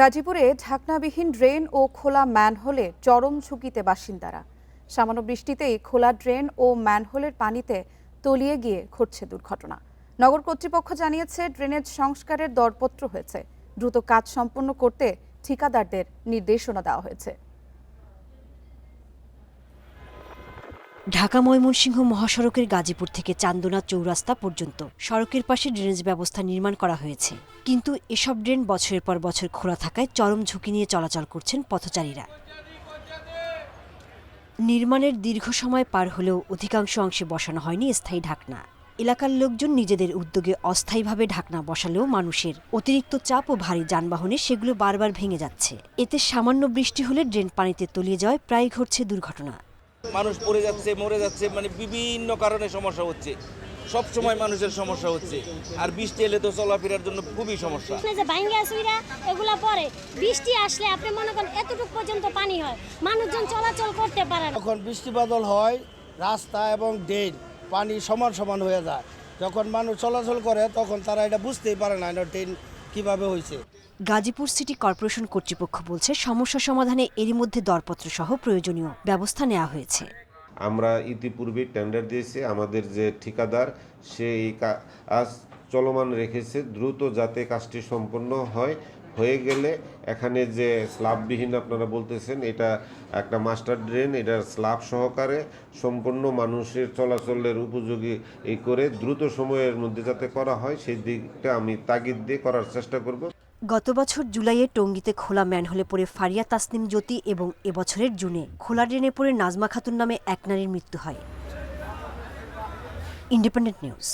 গাজীপুরে ঢাকনাবিহীন ড্রেন ও খোলা ম্যানহোলে চরম ঝুঁকিতে বাসিন্দারা। সামান্য বৃষ্টিতেই খোলা ড্রেন ও ম্যানহোলের পানিতে তলিয়ে গিয়ে ঘটছে দুর্ঘটনা। নগর কর্তৃপক্ষ জানিয়েছে, ড্রেনেজ সংস্কারের দরপত্র হয়েছে, দ্রুত কাজ সম্পন্ন করতে ঠিকাদারদের নির্দেশনা দেওয়া হয়েছে। ঢাকা ময়মনসিংহ মহাসড়কের গাজীপুর থেকে চান্দনা চৌরাস্তা পর্যন্ত সড়কের পাশে ড্রেনেজ ব্যবস্থা নির্মাণ করা হয়েছে, কিন্তু এসব ড্রেন বছরের পর বছর খোলা থাকায় চরম ঝুঁকি নিয়ে চলাচল করছেন পথচারীরা। নির্মাণের দীর্ঘ সময় পার হলেও অধিকাংশ অংশে বসানো হয়নি স্থায়ী ঢাকনা। এলাকার লোকজন নিজেদের উদ্যোগে অস্থায়ীভাবে ঢাকনা বসালেও মানুষের অতিরিক্ত চাপ ও ভারী যানবাহনে সেগুলো বারবার ভেঙে যাচ্ছে। এতে সামান্য বৃষ্টি হলে ড্রেন পানিতে তলিয়ে যাওয়ায় প্রায় ঘটছে দুর্ঘটনা। মানুষ পড়ে যাচ্ছে, মরে যাচ্ছে, মানে বিভিন্ন কারণে সমস্যা হচ্ছে। সব সময় মানুষের সমস্যা হচ্ছে, আর বৃষ্টি এলে তো চলাফেরার জন্য খুবই সমস্যা। যে ভাঙ্গা সুইরা এগুলা পরে বৃষ্টি আসলে আপনি মনে করেন এতটুকু পর্যন্ত পানি হয়, মানুষজন চলাচল করতে পারে না। যখন বৃষ্টি বাদল হয় রাস্তা এবং ড্রেন পানি সমান সমান হয়ে যায়, যখন মানুষ চলাচল করে তখন তারা এটা বুঝতেই পারে না এটা ড্রেন কিভাবে হয়েছে। গাজীপুর সিটি কর্পোরেশন কর্তৃপক্ষ বলছে, সমস্যা সমাধানে এরই মধ্যে দরপত্র সহ প্রয়োজনীয় ব্যবস্থা নেওয়া হয়েছে। আমরা ইতিপূর্বে টেন্ডার দিয়েছি, আমাদের যে ঠিকাদার সে এই কাজ চলমান রেখেছে, দ্রুত যাতে কাজটি সম্পন্ন হয়ে গেলে এখানে যে স্ল্যাববিহীন আপনারা বলতেছেন, এটা একটা মাস্টার ড্রেন, এটার স্ল্যাব সহকারে সম্পূর্ণ মানুষের চলাচলের উপযোগী করে দ্রুত সময়ের মধ্যে যাতে করা হয় সেই দিকটা আমি তাগিদ দিয়ে করার চেষ্টা করব। গত বছর জুলাইয়ে টঙ্গীতে খোলা ম্যানহোলে পড়ে ফারিয়া তাসনিম জ্যোতি এবং এবছরের জুনে খোলা ড্রেনে পড়ে নাজমা খাতুন নামে এক নারীর মৃত্যু হয়। Independent news.